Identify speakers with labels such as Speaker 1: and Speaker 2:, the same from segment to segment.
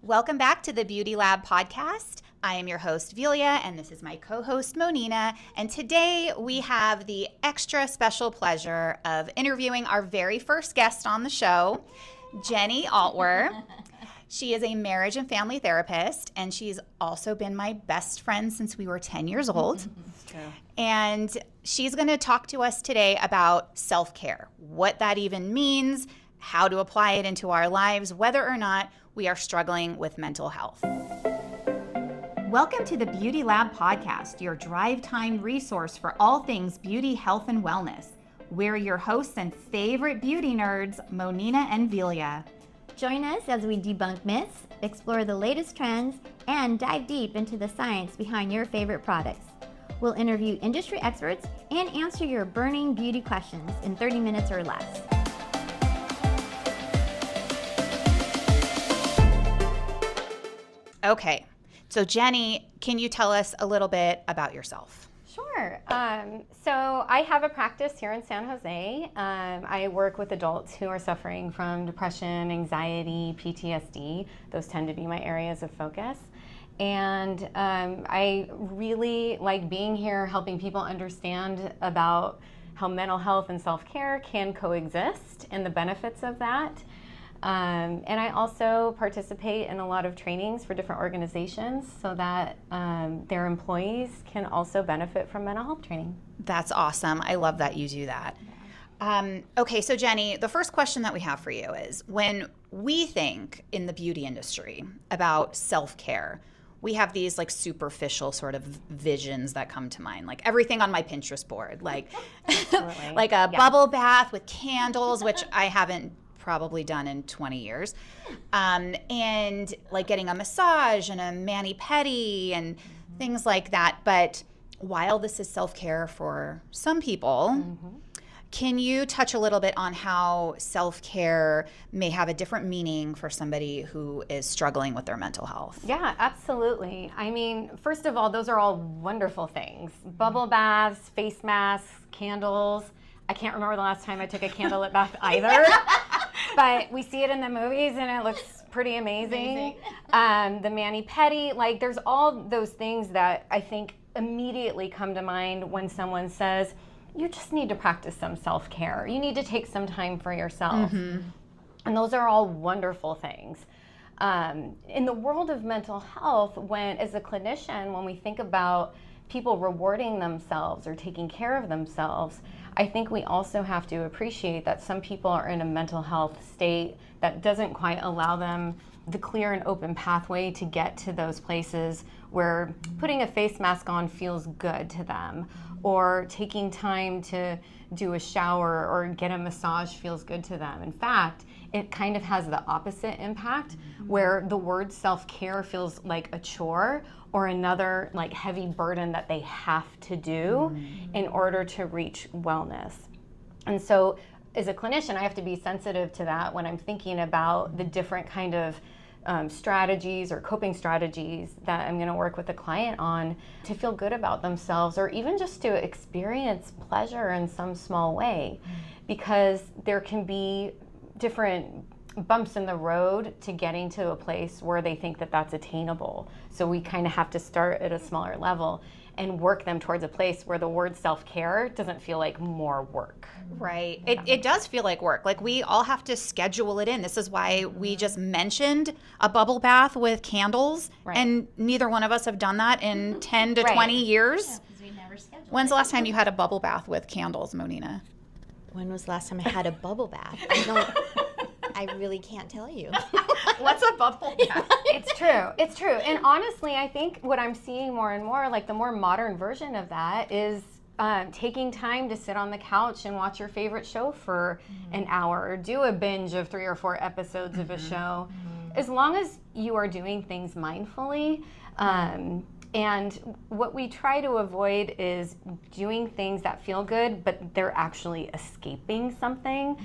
Speaker 1: Welcome back to the Beauty Lab podcast. I am your host, Velia, and this is my co-host, Monina. And today we have the extra special pleasure of interviewing our very first guest on the show, Jenny Altwer. She is a marriage and family therapist, and she's also been my best friend since we were 10 years old.
Speaker 2: That's true.
Speaker 1: And she's going to talk to us today about self-care, what that even means, how to apply it into our lives, whether or not we are struggling with mental health. Welcome to the Beauty Lab podcast, your drive time resource for all things beauty, health, and wellness. We're your hosts and favorite beauty nerds, Monina and Velia.
Speaker 3: Join us as we debunk myths, explore the latest trends, and dive deep into the science behind your favorite products. We'll interview industry experts and answer your burning beauty questions in 30 minutes or less.
Speaker 1: Okay, so Jenny, can you tell us a little bit about yourself?
Speaker 2: Sure. So I have a practice here in San Jose. I work with adults who are suffering from depression, anxiety, PTSD. Those tend to be my areas of focus. And I really like being here, helping people understand about how mental health and self-care can coexist and the benefits of that. And I also participate in a lot of trainings for different organizations so that their employees can also benefit from mental health training.
Speaker 1: That's awesome. I love that you do that. Okay, so Jenny, the first question that we have for you is, when we think in the beauty industry about self-care, we have these like superficial sort of visions that come to mind, like everything on my Pinterest board, like like a bubble bath with candles, which I haven't probably done in 20 years, and like getting a massage and a mani-pedi and things like that. But while this is self-care for some people, can you touch a little bit on how self-care may have a different meaning for somebody who is struggling with their mental health?
Speaker 2: Yeah, absolutely. I mean, first of all, those are all wonderful things. Bubble baths, face masks, candles. I can't remember the last time I took a candlelit bath either. But we see it in the movies and it looks pretty amazing. The mani-pedi, like there's all those things that I think immediately come to mind when someone says, you just need to practice some self-care. You need to take some time for yourself. And those are all wonderful things. In the world of mental health, as a clinician, when we think about people rewarding themselves or taking care of themselves, I think we also have to appreciate that some people are in a mental health state that doesn't quite allow them the clear and open pathway to get to those places where putting a face mask on feels good to them, or taking time to do a shower or get a massage feels good to them. In fact, it kind of has the opposite impact, where the word self-care feels like a chore or another like heavy burden that they have to do in order to reach wellness. And so as a clinician, I have to be sensitive to that when I'm thinking about the different kind of strategies or coping strategies that I'm going to work with a client on to feel good about themselves, or even just to experience pleasure in some small way, because there can be different bumps in the road to getting to a place where they think that that's attainable. So we kind of have to start at a smaller level and work them towards a place where the word self-care doesn't feel like more work.
Speaker 1: Right. It does feel like work. Like we all have to schedule it in. This is why we just mentioned a bubble bath with candles, and neither one of us have done that in 10 to 20 years.
Speaker 3: Yeah, because we never scheduled
Speaker 1: When's the last time you had a bubble bath with candles, Monina?
Speaker 3: When was the last time I had a bubble bath? I really can't tell you.
Speaker 1: What's a bubble bath?
Speaker 2: It's true. It's true. And honestly, I think what I'm seeing more and more, like the more modern version of that, is taking time to sit on the couch and watch your favorite show for an hour, or do a binge of 3 or 4 episodes of a show. As long as you are doing things mindfully. And what we try to avoid is doing things that feel good, but they're actually escaping something.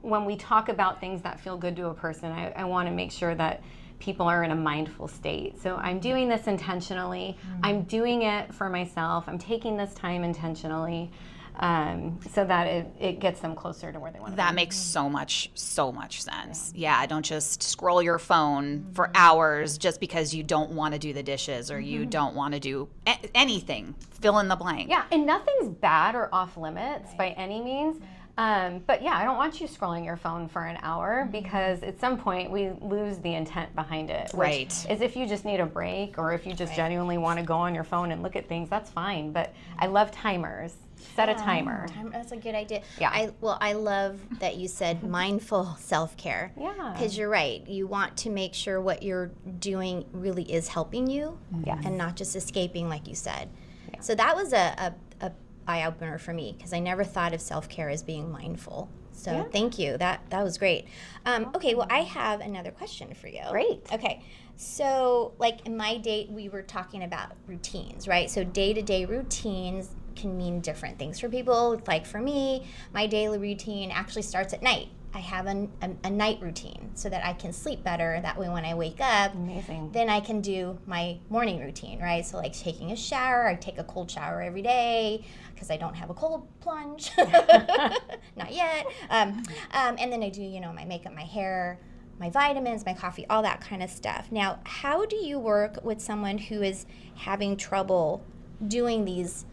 Speaker 2: When we talk about things that feel good to a person, I want to make sure that people are in a mindful state. So I'm doing this intentionally. I'm doing it for myself. I'm taking this time intentionally. so that it gets them closer to where they want to be.
Speaker 1: That makes so much sense. Yeah, don't just scroll your phone for hours just because you don't want to do the dishes or you don't want to do anything. Fill in the blank.
Speaker 2: Yeah, and nothing's bad or off limits by any means. But yeah, I don't want you scrolling your phone for an hour because at some point we lose the intent behind it. Which is if you just need a break or if you just genuinely want to go on your phone and look at things, that's fine. But I love timers. Set a timer.
Speaker 3: That's a good idea.
Speaker 2: Yeah.
Speaker 3: I love that you said mindful self-care.
Speaker 2: Yeah.
Speaker 3: Because you're right. You want to make sure what you're doing really is helping you and not just escaping, like you said. Yeah. So that was a eye-opener for me because I never thought of self-care as being mindful. So thank you. That was great. Okay, well, I have another question for you.
Speaker 2: Great.
Speaker 3: Okay. So, like in my day, we were talking about routines, right? So day-to-day routines can mean different things for people. Like for me, my daily routine actually starts at night. I have a night routine so that I can sleep better. That way when I wake up, then I can do my morning routine, right? So like taking a shower, I take a cold shower every day because I don't have a cold plunge. Not yet. And then I do, my makeup, my hair, my vitamins, my coffee, all that kind of stuff. Now, how do you work with someone who is having trouble doing these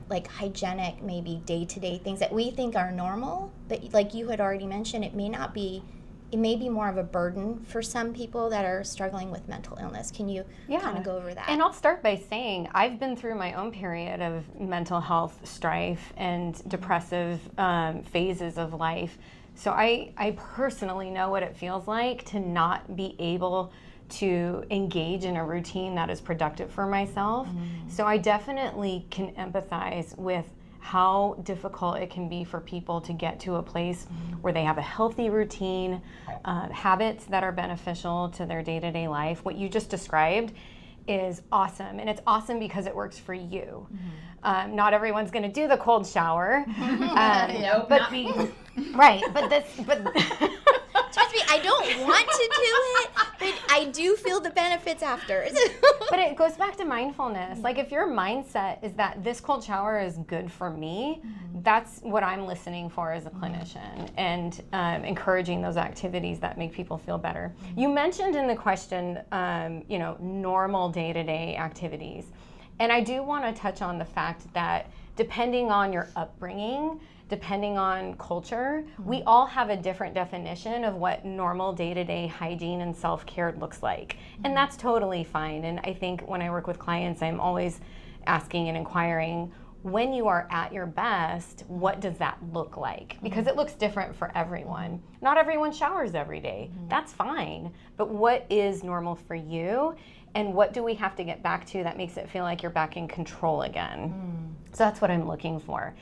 Speaker 3: like hygienic, maybe day-to-day things that we think are normal, but like you had already mentioned, it may be more of a burden for some people that are struggling with mental illness. Can you kind of go over that?
Speaker 2: And I'll start by saying I've been through my own period of mental health strife and depressive phases of life. So I personally know what it feels like to not be able to engage in a routine that is productive for myself. So I definitely can empathize with how difficult it can be for people to get to a place where they have a healthy routine, habits that are beneficial to their day-to-day life. What you just described is awesome, and it's awesome because it works for you. Not everyone's going to do the cold shower.
Speaker 3: Nope,
Speaker 2: but
Speaker 3: not me.
Speaker 2: Right, but
Speaker 3: Trust me, I don't want to do it, but I do feel the benefits after.
Speaker 2: But it goes back to mindfulness. Like if your mindset is that this cold shower is good for me, that's what I'm listening for as a clinician, and encouraging those activities that make people feel better. You mentioned in the question, normal day-to-day activities. And I do want to touch on the fact that depending on your upbringing, depending on culture, we all have a different definition of what normal day-to-day hygiene and self-care looks like. And that's totally fine. And I think when I work with clients, I'm always asking and inquiring, when you are at your best, what does that look like? Because it looks different for everyone. Not everyone showers every day. That's fine. But what is normal for you? And what do we have to get back to that makes it feel like you're back in control again? So that's what I'm looking for.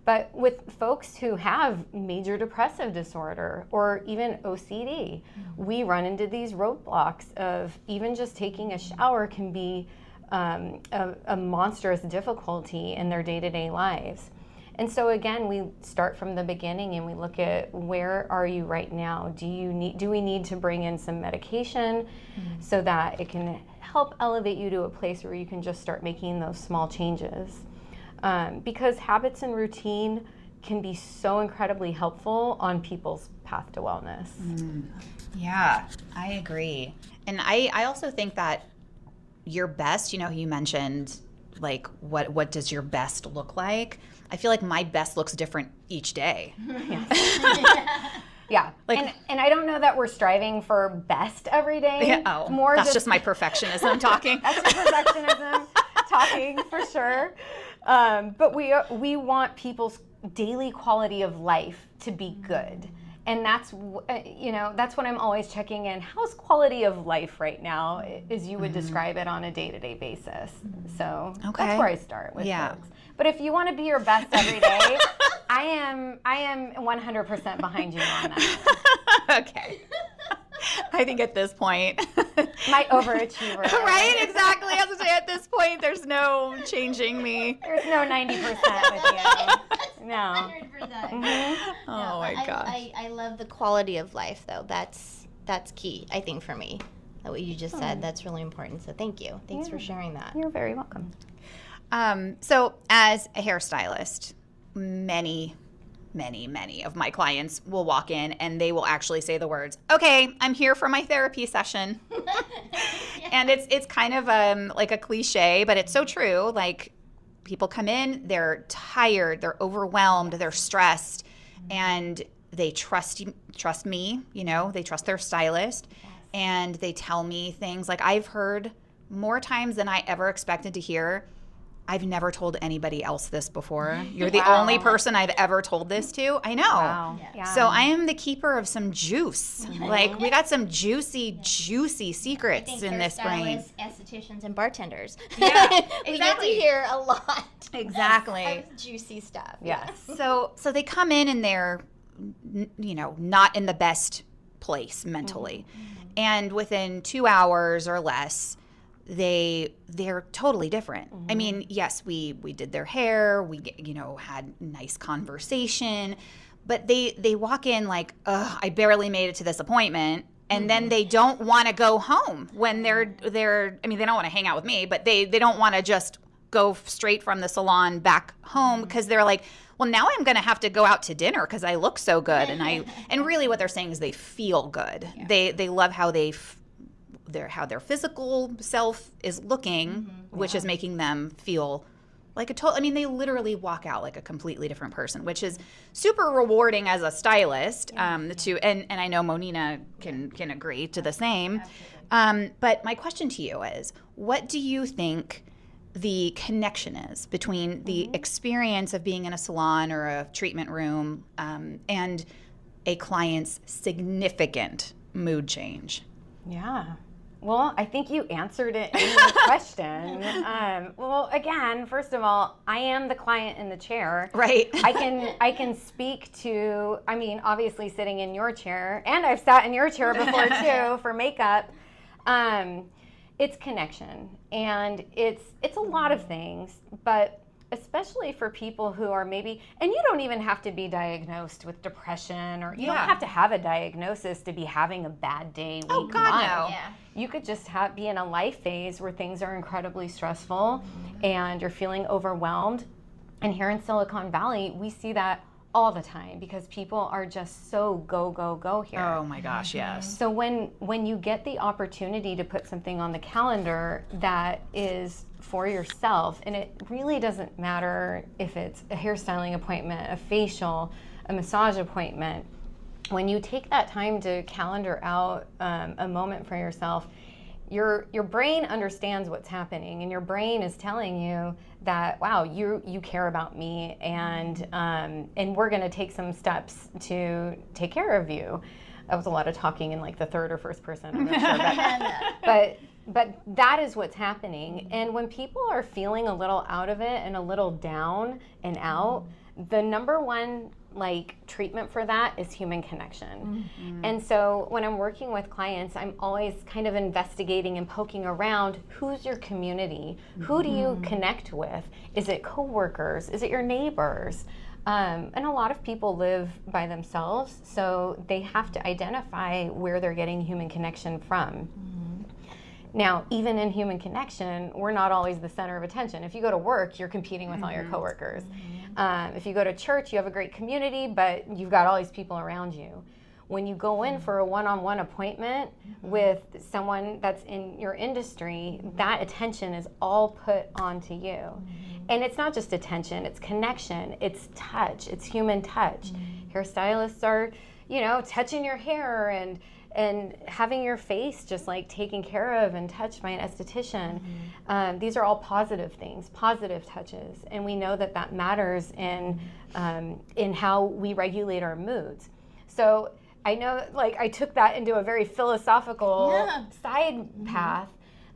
Speaker 2: But with folks who have major depressive disorder or even OCD, we run into these roadblocks of even just taking a shower can be a monstrous difficulty in their day-to-day lives. And so again, we start from the beginning and we look at where are you right now? Do we need to bring in some medication so that it can help elevate you to a place where you can just start making those small changes? Because habits and routine can be so incredibly helpful on people's path to wellness.
Speaker 1: Yeah, I agree. And I also think that your best, you mentioned like what does your best look like? I feel like my best looks different each day.
Speaker 2: Yeah, and I don't know that we're striving for best every day.
Speaker 1: Yeah, that's just my perfectionism talking.
Speaker 2: That's your perfectionism talking for sure. But we want people's daily quality of life to be good. And that's what I'm always checking in. How's quality of life right now, as you would describe it on a day-to-day basis? So that's where I start with folks. But if you want to be your best every day, I am 100% behind you on that.
Speaker 1: Okay. I think at this point,
Speaker 2: my overachiever.
Speaker 1: Right, exactly. I was gonna say at this point, there's no changing me.
Speaker 2: There's no 90% with you. No.
Speaker 3: 100%.
Speaker 1: Oh my gosh.
Speaker 3: I love the quality of life, though. That's key, I think, for me. What you just said, that's really important. So thank you. Thanks for sharing that.
Speaker 2: You're very welcome.
Speaker 1: So as a hairstylist, many of my clients will walk in and they will actually say the words, "Okay, I'm here for my therapy session." And it's kind of like a cliche, but it's so true. Like, people come in, they're tired, they're overwhelmed, they're stressed, and they trust me, they trust their stylist, and they tell me things like, I've heard more times than I ever expected to hear, "I've never told anybody else this before. You're the only person I've ever told this to." I know.
Speaker 2: Wow.
Speaker 3: Yeah.
Speaker 1: So I am the keeper of some juice. Like, we got some juicy secrets in this brain.
Speaker 3: Hairstylists, estheticians, and bartenders.
Speaker 1: Yeah,
Speaker 3: We get to
Speaker 1: exactly.
Speaker 3: hear a lot
Speaker 1: Exactly.
Speaker 3: of juicy stuff.
Speaker 2: Yes.
Speaker 1: So they come in and they're, not in the best place mentally. And within 2 hours or less, they're totally different. I mean, yes, we did their hair, we had nice conversation, but they walk in like, "Ugh, I barely made it to this appointment." And then they don't want to go home when they're I mean, they don't want to hang out with me, but they don't want to just go straight from the salon back home, because they're like, "Well, now I'm going to have to go out to dinner because I look so good." And really what they're saying is they feel good. Yeah. They love how how their physical self is looking, which is making them feel like they literally walk out like a completely different person, which is super rewarding as a stylist. And I know Monina can agree to the same. But my question to you is, what do you think the connection is between the experience of being in a salon or a treatment room and a client's significant mood change?
Speaker 2: Yeah. Well, I think you answered it in the question. Well, again, first of all, I am the client in the chair.
Speaker 1: Right.
Speaker 2: I can speak to, obviously sitting in your chair, and I've sat in your chair before too for makeup. It's connection, and it's a lot of things, but especially for people who are maybe, and you don't even have to be diagnosed with depression, or you don't have to have a diagnosis to be having a bad day, week,
Speaker 1: Oh, God,
Speaker 2: month.
Speaker 1: no.
Speaker 3: Yeah.
Speaker 2: You could just be in a life phase where things are incredibly stressful and you're feeling overwhelmed. And here in Silicon Valley, we see that all the time because people are just so go here.
Speaker 1: Oh my gosh, yes.
Speaker 2: So when you get the opportunity to put something on the calendar that is for yourself, and it really doesn't matter if it's a hairstyling appointment, a facial, a massage appointment, when you take that time to calendar out a moment for yourself, your brain understands what's happening, and your brain is telling you that, wow, you care about me, and we're going to take some steps to take care of you. That was a lot of talking in like the third or first person, I'm not sure, but that is what's happening. And when people are feeling a little out of it and a little down and out, the number one treatment for that is human connection. And so when I'm working with clients, I'm always kind of investigating and poking around, who's your community? Who do you connect with? Is it coworkers? Is it your neighbors? And a lot of people live by themselves, so they have to identify where they're getting human connection from. Now, even in human connection, we're not always the center of attention. If you go to work, you're competing with all your coworkers. If you go to church, you have a great community, but you've got all these people around you. When you go in for a one-on-one appointment with someone that's in your industry, that attention is all put onto you. And it's not just attention, it's connection, it's touch, it's human touch. Hairstylists are, touching your hair and having your face just taken care of and touched by an esthetician. These are all positive things, positive touches, and we know that matters in how we regulate our moods. So I know, I took that into a very philosophical side path,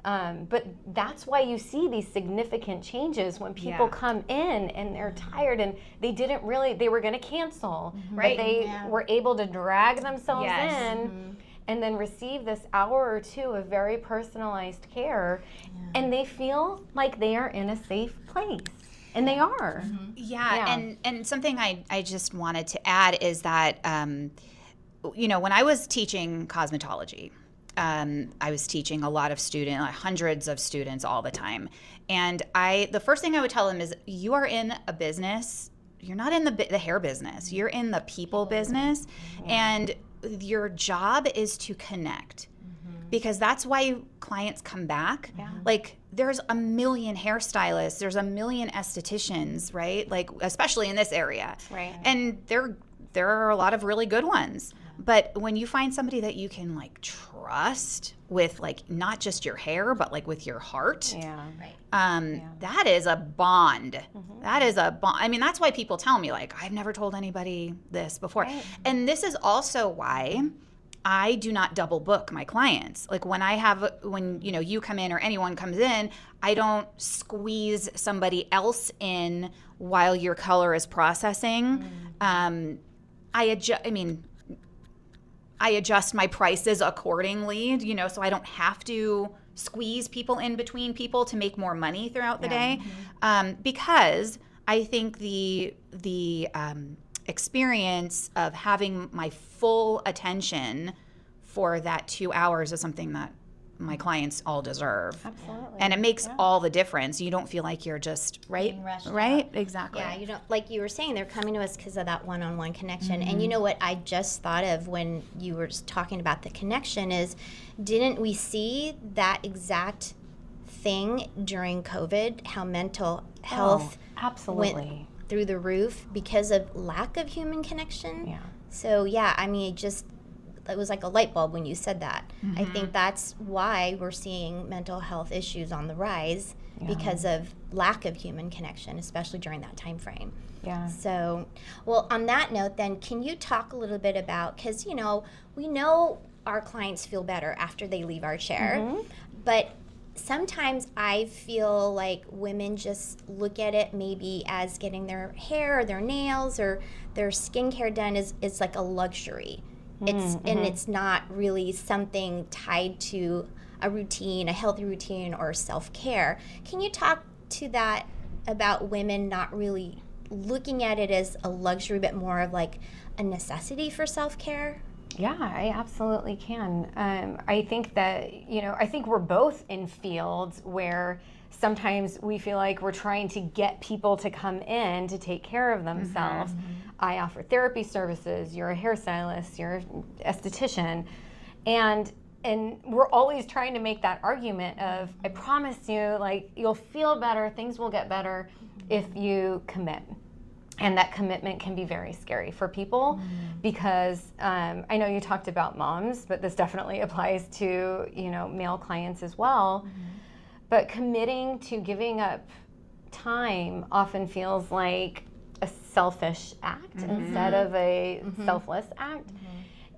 Speaker 2: but that's why you see these significant changes when people come in and they're tired and they were going to cancel, but they were able to drag themselves in and then receive this hour or two of very personalized care, and they feel like they are in a safe place. And they are.
Speaker 1: And something I just wanted to add is that, when I was teaching cosmetology, I was teaching a lot of students, hundreds of students all the time. And the first thing I would tell them is, you are in a business in the hair business. You're in the people business, and your job is to connect. Because that's why clients come back.
Speaker 2: Yeah.
Speaker 1: Like, there's a million hairstylists, there's a million estheticians, right? Like, especially in this area.
Speaker 2: Right.
Speaker 1: And there are a lot of really good ones. But when you find somebody that you can like trust with, like, not just your hair, but like with your heart, that is a bond. That is a bond. I mean, that's why people tell me, like, I've never told anybody this before.
Speaker 2: Right.
Speaker 1: And this is also why I do not double book my clients. Like, when you come in or anyone comes in, I don't squeeze somebody else in while your color is processing. I adjust my prices accordingly, so I don't have to squeeze people in between people to make more money throughout the day. Because I think the experience of having my full attention for that 2 hours is something that my clients all deserve.
Speaker 2: Absolutely.
Speaker 1: And it makes all the difference. You don't feel like you're just
Speaker 3: Being rushed
Speaker 1: right?
Speaker 3: out.
Speaker 1: Exactly.
Speaker 3: Yeah, you don't, like you were saying, they're coming to us because of that one-on-one connection. And you know what I just thought of when you were just talking about the connection is, didn't we see that exact thing during COVID, how mental health
Speaker 2: absolutely
Speaker 3: went through the roof because of lack of human connection?
Speaker 2: Yeah.
Speaker 3: So yeah, I mean, it was like a light bulb when you said that. I think that's why we're seeing mental health issues on the rise, because of lack of human connection, especially during that time frame.
Speaker 2: Yeah.
Speaker 3: So, well, on that note then, can you talk a little bit about, because, we know our clients feel better after they leave our chair, but sometimes I feel like women just look at it maybe as getting their hair or their nails or their skincare done is like a luxury. And it's not really something tied to a routine, a healthy routine, or self-care. Can you talk to that about women not really looking at it as a luxury, but more of like a necessity for self-care?
Speaker 2: Yeah, I absolutely can. I think that, I think we're both in fields where sometimes we feel like we're trying to get people to come in to take care of themselves. I offer therapy services, you're a hairstylist, you're an esthetician, and we're always trying to make that argument of, I promise you, like, you'll feel better, things will get better if you commit. And that commitment can be very scary for people because I know you talked about moms, but this definitely applies to, male clients as well. But committing to giving up time often feels like a selfish act instead of a selfless act.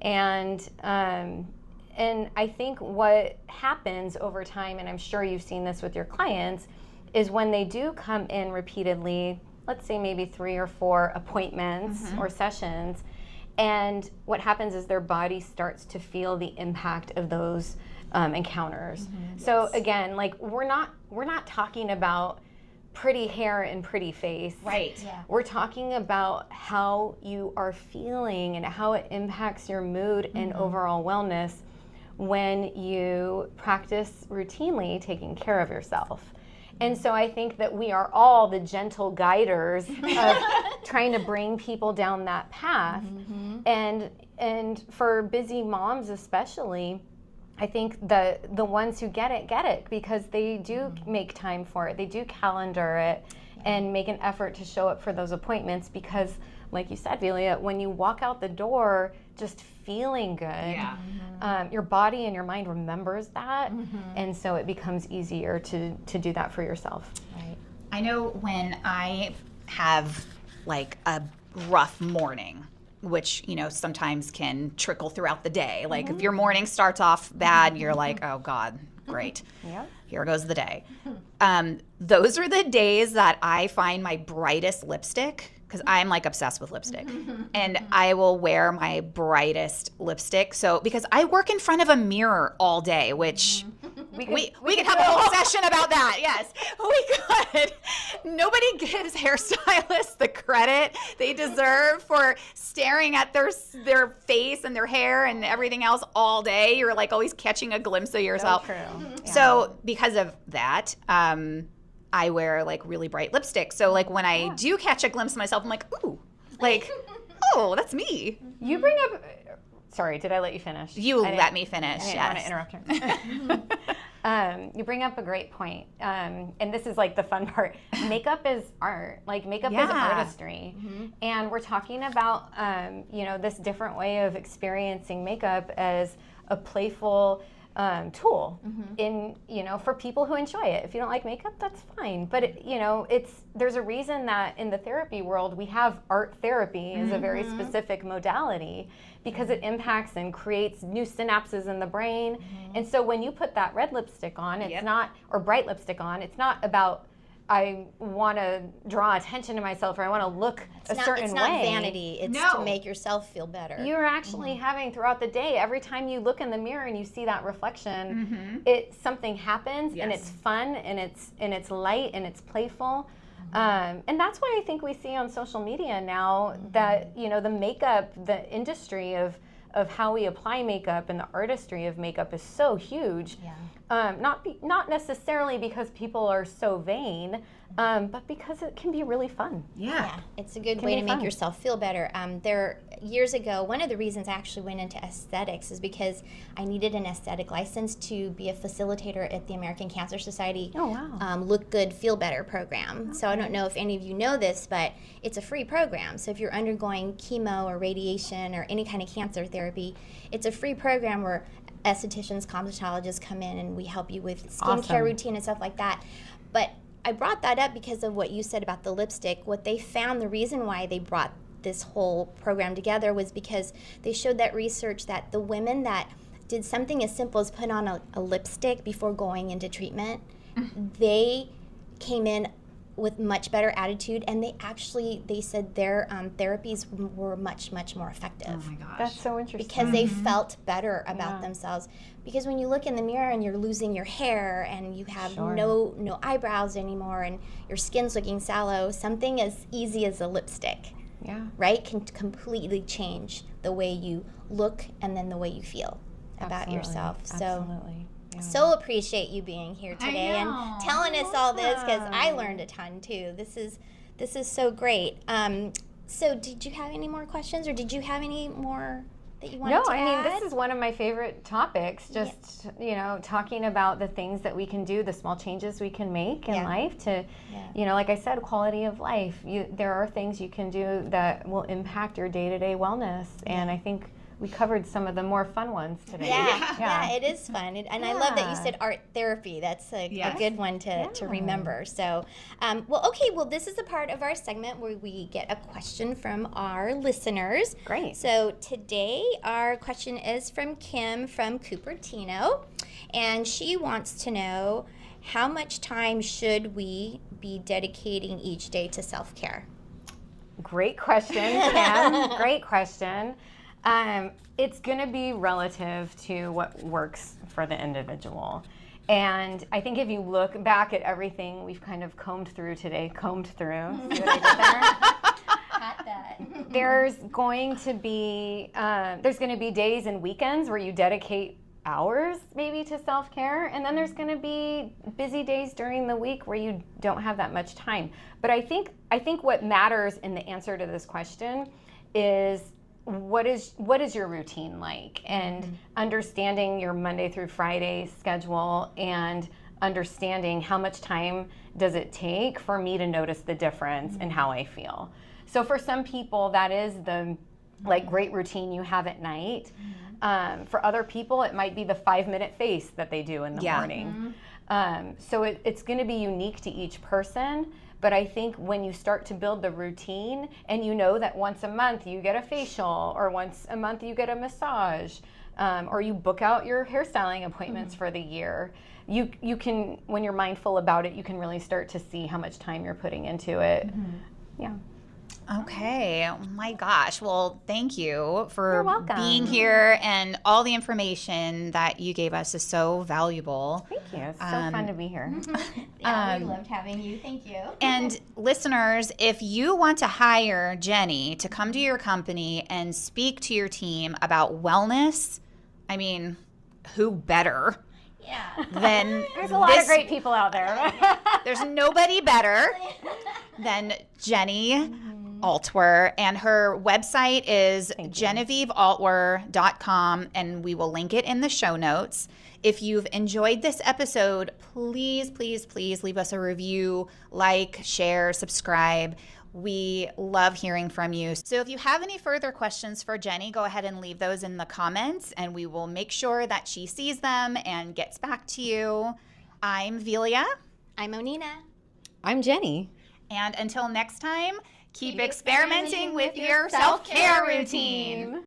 Speaker 2: And I think what happens over time, and I'm sure you've seen this with your clients, is when they do come in repeatedly, let's say maybe 3 or 4 appointments or sessions, and what happens is their body starts to feel the impact of those encounters. So again, like, we're not talking about pretty hair and pretty face.
Speaker 1: Right.
Speaker 3: Yeah.
Speaker 2: We're talking about how you are feeling and how it impacts your mood and overall wellness when you practice routinely taking care of yourself. And so I think that we are all the gentle guiders of trying to bring people down that path. And for busy moms especially, I think the ones who get it because they do make time for it. They do calendar it and make an effort to show up for those appointments because, like you said, Velia, when you walk out the door just feeling good, your body and your mind remembers that, and so it becomes easier to do that for yourself.
Speaker 3: Right.
Speaker 1: I know when I have like a rough morning, which, sometimes can trickle throughout the day. Like, if your morning starts off bad, you're like, oh God, great. Here goes the day. Those are the days that I find my brightest lipstick, because I'm like obsessed with lipstick. And I will wear my brightest lipstick. So, because I work in front of a mirror all day, which we could have a whole session about that. Yes, we could. Nobody gives hairstylists the credit they deserve for staring at their face and their hair and everything else all day. You're like always catching a glimpse of yourself.
Speaker 2: So true.
Speaker 1: So because of that, I wear like really bright lipstick. So like when I do catch a glimpse of myself, I'm like, ooh, like, oh, that's me.
Speaker 2: You bring up, sorry, did I let you finish?
Speaker 1: You let me finish.
Speaker 2: I didn't want to interrupt her. You bring up a great point. And this is like the fun part. Makeup is art. Like makeup is artistry. And we're talking about, this different way of experiencing makeup as a playful tool for people who enjoy it. If you don't like makeup, that's fine. But there's a reason that in the therapy world we have art therapy as a very specific modality, because it impacts and creates new synapses in the brain. And so when you put that red lipstick on, it's not, or bright lipstick on, it's not about I want to draw attention to myself, or I want to look a certain way.
Speaker 3: It's not vanity. It's to make yourself feel better.
Speaker 2: You're actually having throughout the day, every time you look in the mirror and you see that reflection, something happens, and it's fun, and it's light, and it's playful. And that's why I think we see on social media now that the makeup, the industry of how we apply makeup and the artistry of makeup is so huge. Not necessarily because people are so vain, but because it can be really fun.
Speaker 3: Yeah, it's a good way to make yourself feel better. Years ago, one of the reasons I actually went into aesthetics is because I needed an aesthetic license to be a facilitator at the American Cancer Society Look Good, Feel Better program. So I don't know if any of you know this, but it's a free program. So if you're undergoing chemo or radiation or any kind of cancer therapy, it's a free program where estheticians, cosmetologists come in and we help you with skincare routine and stuff like that. But I brought that up because of what you said about the lipstick. What they found, the reason why they brought this whole program together was because they showed that research that the women that did something as simple as put on a lipstick before going into treatment, they came in with much better attitude, and they said their therapies were much, much more effective.
Speaker 1: Oh my gosh.
Speaker 2: That's so interesting.
Speaker 3: Because they felt better about themselves. Because when you look in the mirror and you're losing your hair and you have no eyebrows anymore and your skin's looking sallow, something as easy as a lipstick, right, can completely change the way you look and then the way you feel about yourself. So appreciate you being here today and telling us all this, because I learned a ton too. This is so great. So did you have any more questions, or did you have any more that you wanted to add?
Speaker 2: No, I mean, this is one of my favorite topics, just, talking about the things that we can do, the small changes we can make in life to, like I said, quality of life. There are things you can do that will impact your day-to-day wellness, and I think we covered some of the more fun ones today.
Speaker 3: Yeah, it is fun. And I love that you said art therapy. That's a good one to remember. So, this is a part of our segment where we get a question from our listeners.
Speaker 2: Great.
Speaker 3: So today our question is from Kim from Cupertino, and she wants to know, how much time should we be dedicating each day to self-care?
Speaker 2: Great question, Kim. Great question. It's going to be relative to what works for the individual. And I think if you look back at everything we've kind of combed through today, see what I did there? There's going to be days and weekends where you dedicate hours maybe to self-care, and then there's going to be busy days during the week where you don't have that much time. But I think what matters in the answer to this question is, what is your routine like, and understanding your Monday through Friday schedule, and understanding how much time does it take for me to notice the difference in how I feel. So for some people, that is the great routine you have at night. For other people, it might be the 5-minute face that they do in the morning. So it's going to be unique to each person. But I think when you start to build the routine, and you know that once a month you get a facial, or once a month you get a massage, or you book out your hairstyling appointments for the year, you can, when you're mindful about it, you can really start to see how much time you're putting into it. Yeah.
Speaker 1: Okay. Oh my gosh. Well, thank you for
Speaker 2: You're welcome.
Speaker 1: being here, and all the information that you gave us is so valuable.
Speaker 2: Thank you. It's so fun to be here.
Speaker 3: We loved having you. Thank you.
Speaker 1: And listeners, if you want to hire Jenny to come to your company and speak to your team about wellness, I mean, who better? then
Speaker 2: There's a lot of great people out there.
Speaker 1: there's nobody better than Jenny Altwer, and her website is GenevieveAltwer.com, and we will link it in the show notes. If you've enjoyed this episode, please, please, please leave us a review, like, share, subscribe. We love hearing from you. So if you have any further questions for Jenny, go ahead and leave those in the comments, and we will make sure that she sees them and gets back to you. I'm Velia.
Speaker 3: I'm Monina.
Speaker 2: I'm Jenny.
Speaker 1: And until next time, keep experimenting with your self-care routine.